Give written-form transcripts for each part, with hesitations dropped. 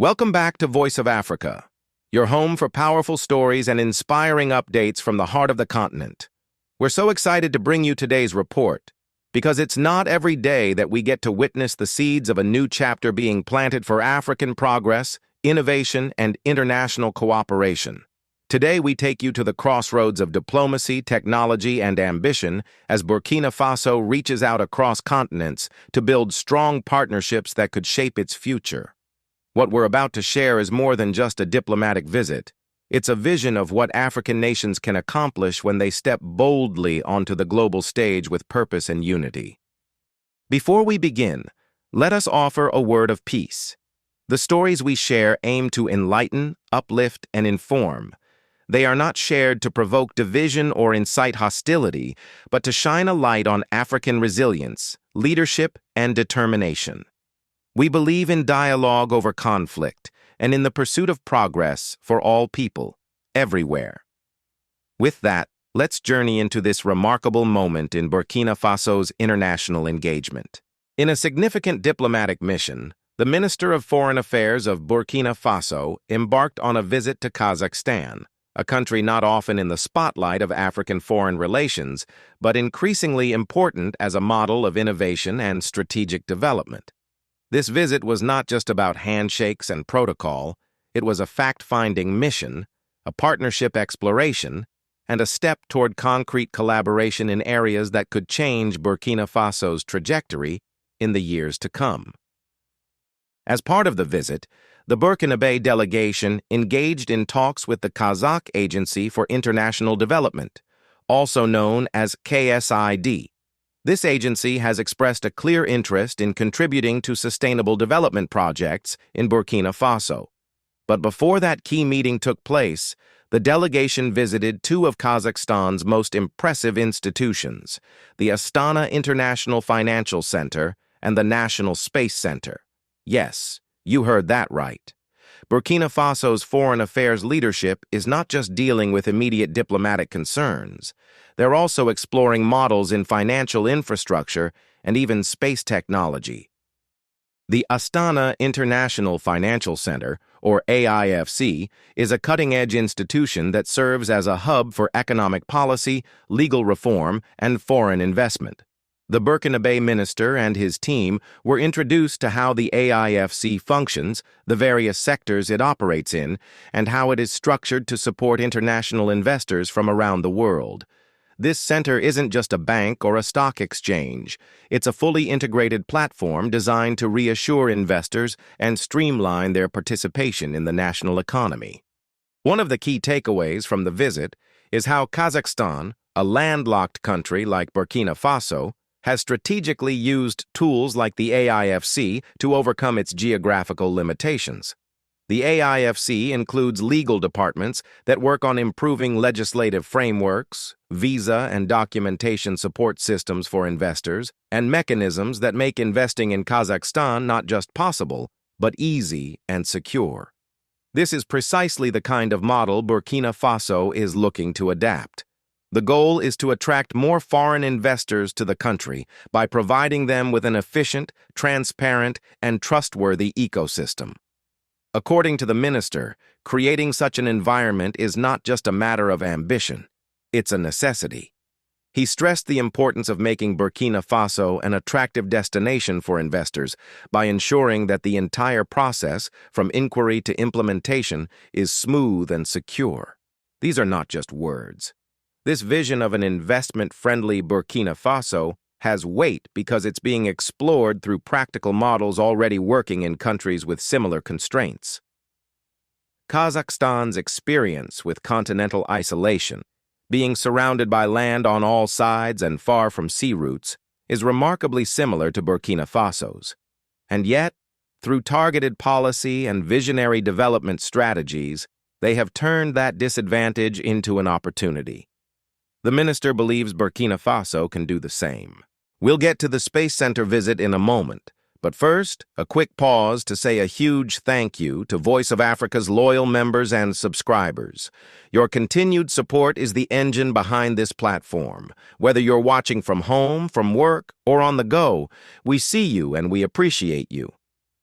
Welcome back to Voice of Africa, your home for powerful stories and inspiring updates from the heart of the continent. We're so excited to bring you today's report, because it's not every day that we get to witness the seeds of a new chapter being planted for African progress, innovation, and international cooperation. Today we take you to the crossroads of diplomacy, technology, and ambition as Burkina Faso reaches out across continents to build strong partnerships that could shape its future. What we're about to share is more than just a diplomatic visit. It's a vision of what African nations can accomplish when they step boldly onto the global stage with purpose and unity. Before we begin, let us offer a word of peace. The stories we share aim to enlighten, uplift, and inform. They are not shared to provoke division or incite hostility, but to shine a light on African resilience, leadership, and determination. We believe in dialogue over conflict and in the pursuit of progress for all people, everywhere. With that, let's journey into this remarkable moment in Burkina Faso's international engagement. In a significant diplomatic mission, the Minister of Foreign Affairs of Burkina Faso embarked on a visit to Kazakhstan, a country not often in the spotlight of African foreign relations, but increasingly important as a model of innovation and strategic development. This visit was not just about handshakes and protocol, it was a fact-finding mission, a partnership exploration, and a step toward concrete collaboration in areas that could change Burkina Faso's trajectory in the years to come. As part of the visit, the Burkinabe delegation engaged in talks with the Kazakh Agency for International Development, also known as KSID. This agency has expressed a clear interest in contributing to sustainable development projects in Burkina Faso. But before that key meeting took place, the delegation visited two of Kazakhstan's most impressive institutions, the Astana International Financial Center and the National Space Center. Yes, you heard that right. Burkina Faso's foreign affairs leadership is not just dealing with immediate diplomatic concerns. They're also exploring models in financial infrastructure and even space technology. The Astana International Financial Center, or AIFC, is a cutting-edge institution that serves as a hub for economic policy, legal reform, and foreign investment. The Burkinabe minister and his team were introduced to how the AIFC functions, the various sectors it operates in, and how it is structured to support international investors from around the world. This center isn't just a bank or a stock exchange. It's a fully integrated platform designed to reassure investors and streamline their participation in the national economy. One of the key takeaways from the visit is how Kazakhstan, a landlocked country like Burkina Faso, has strategically used tools like the AIFC to overcome its geographical limitations. The AIFC includes legal departments that work on improving legislative frameworks, visa and documentation support systems for investors, and mechanisms that make investing in Kazakhstan not just possible, but easy and secure. This is precisely the kind of model Burkina Faso is looking to adapt. The goal is to attract more foreign investors to the country by providing them with an efficient, transparent, and trustworthy ecosystem. According to the minister, creating such an environment is not just a matter of ambition, it's a necessity. He stressed the importance of making Burkina Faso an attractive destination for investors by ensuring that the entire process, from inquiry to implementation, is smooth and secure. These are not just words. This vision of an investment-friendly Burkina Faso has weight because it's being explored through practical models already working in countries with similar constraints. Kazakhstan's experience with continental isolation, being surrounded by land on all sides and far from sea routes, is remarkably similar to Burkina Faso's. And yet, through targeted policy and visionary development strategies, they have turned that disadvantage into an opportunity. The minister believes Burkina Faso can do the same. We'll get to the Space Center visit in a moment, but first, a quick pause to say a huge thank you to Voice of Africa's loyal members and subscribers. Your continued support is the engine behind this platform. Whether you're watching from home, from work, or on the go, we see you and we appreciate you.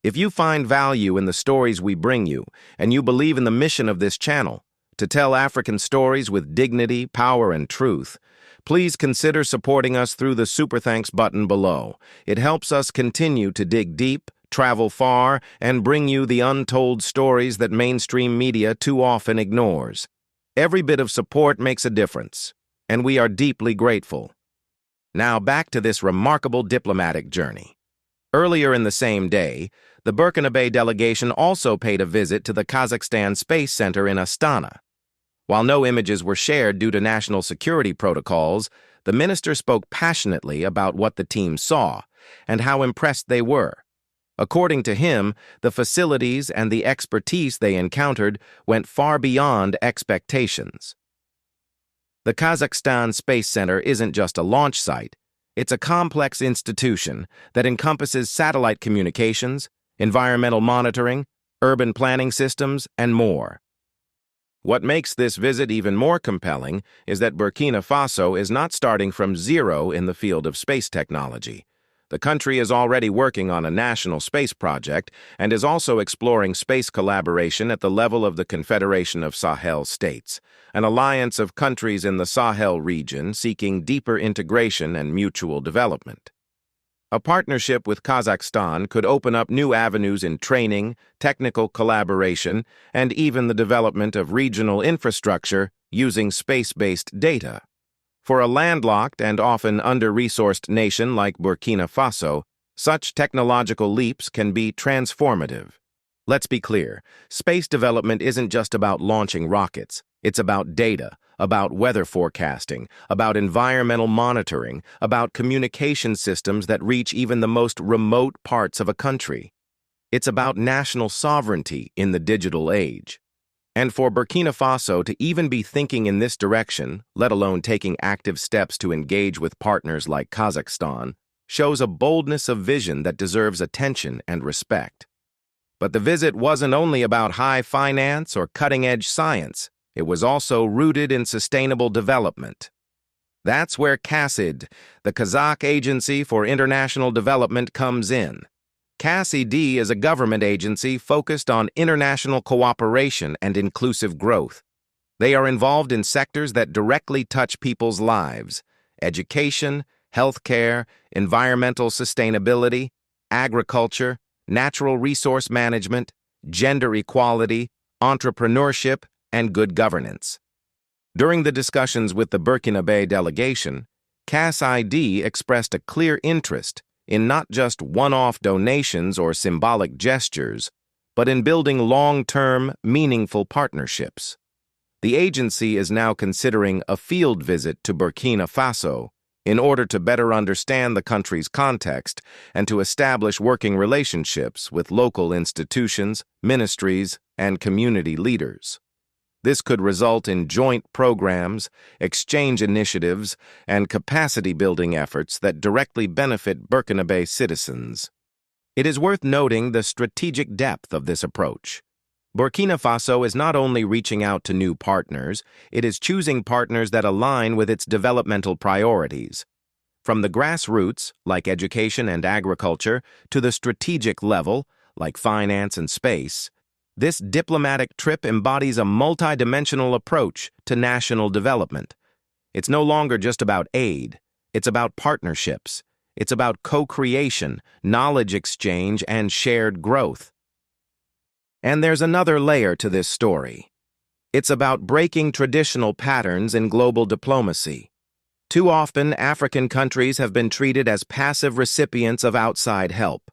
If you find value in the stories we bring you, and you believe in the mission of this channel, to tell African stories with dignity, power, and truth, please consider supporting us through the Super Thanks button below. It helps us continue to dig deep, travel far, and bring you the untold stories that mainstream media too often ignores. Every bit of support makes a difference, and we are deeply grateful. Now back to this remarkable diplomatic journey. Earlier in the same day, the Burkina Faso delegation also paid a visit to the Kazakhstan Space Center in Astana. While no images were shared due to national security protocols, the minister spoke passionately about what the team saw and how impressed they were. According to him, the facilities and the expertise they encountered went far beyond expectations. The Kazakhstan Space Center isn't just a launch site. It's a complex institution that encompasses satellite communications, environmental monitoring, urban planning systems, and more. What makes this visit even more compelling is that Burkina Faso is not starting from zero in the field of space technology. The country is already working on a national space project and is also exploring space collaboration at the level of the Confederation of Sahel States, an alliance of countries in the Sahel region seeking deeper integration and mutual development. A partnership with Kazakhstan could open up new avenues in training, technical collaboration, and even the development of regional infrastructure using space-based data. For a landlocked and often under-resourced nation like Burkina Faso, such technological leaps can be transformative. Let's be clear, space development isn't just about launching rockets. It's about data, about weather forecasting, about environmental monitoring, about communication systems that reach even the most remote parts of a country. It's about national sovereignty in the digital age. And for Burkina Faso to even be thinking in this direction, let alone taking active steps to engage with partners like Kazakhstan, shows a boldness of vision that deserves attention and respect. But the visit wasn't only about high finance or cutting-edge science. It was also rooted in sustainable development. That's where CASID, the Kazakh Agency for International Development, comes in. KSID is a government agency focused on international cooperation and inclusive growth. They are involved in sectors that directly touch people's lives: education, healthcare, environmental sustainability, agriculture, natural resource management, gender equality, entrepreneurship, and good governance. During the discussions with the Burkina Faso delegation, KSID expressed a clear interest in not just one-off donations or symbolic gestures, but in building long-term, meaningful partnerships. The agency is now considering a field visit to Burkina Faso in order to better understand the country's context and to establish working relationships with local institutions, ministries, and community leaders. This could result in joint programs, exchange initiatives, and capacity-building efforts that directly benefit Burkina Faso citizens. It is worth noting the strategic depth of this approach. Burkina Faso is not only reaching out to new partners, it is choosing partners that align with its developmental priorities. From the grassroots, like education and agriculture, to the strategic level, like finance and space, this diplomatic trip embodies a multidimensional approach to national development. It's no longer just about aid. It's about partnerships. It's about co-creation, knowledge exchange, and shared growth. And there's another layer to this story. It's about breaking traditional patterns in global diplomacy. Too often, African countries have been treated as passive recipients of outside help.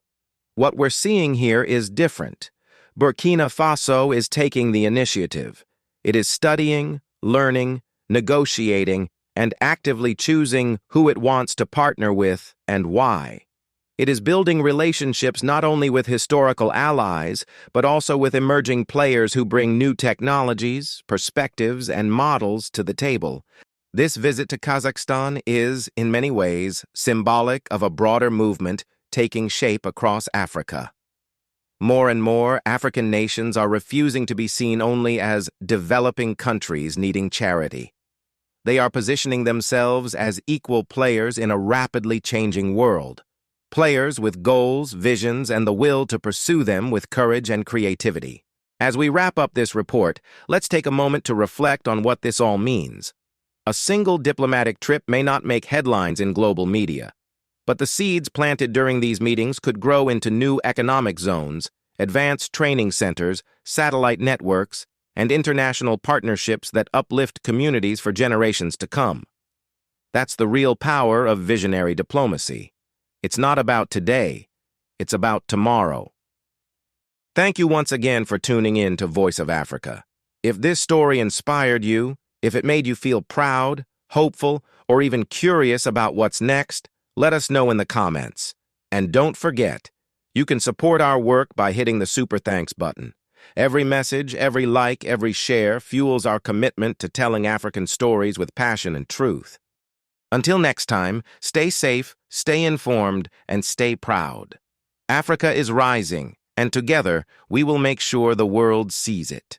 What we're seeing here is different. Burkina Faso is taking the initiative. It is studying, learning, negotiating, and actively choosing who it wants to partner with and why. It is building relationships not only with historical allies, but also with emerging players who bring new technologies, perspectives, and models to the table. This visit to Kazakhstan is, in many ways, symbolic of a broader movement taking shape across Africa. More and more, African nations are refusing to be seen only as developing countries needing charity. They are positioning themselves as equal players in a rapidly changing world. players with goals, visions, and the will to pursue them with courage and creativity. As we wrap up this report, let's take a moment to reflect on what this all means. A single diplomatic trip may not make headlines in global media, but the seeds planted during these meetings could grow into new economic zones, advanced training centers, satellite networks, and international partnerships that uplift communities for generations to come. That's the real power of visionary diplomacy. It's not about today, it's about tomorrow. Thank you once again for tuning in to Voice of Africa. If this story inspired you, if it made you feel proud, hopeful, or even curious about what's next, let us know in the comments. And don't forget, you can support our work by hitting the Super Thanks button. Every message, every like, every share fuels our commitment to telling African stories with passion and truth. Until next time, stay safe, stay informed, and stay proud. Africa is rising, and together we will make sure the world sees it.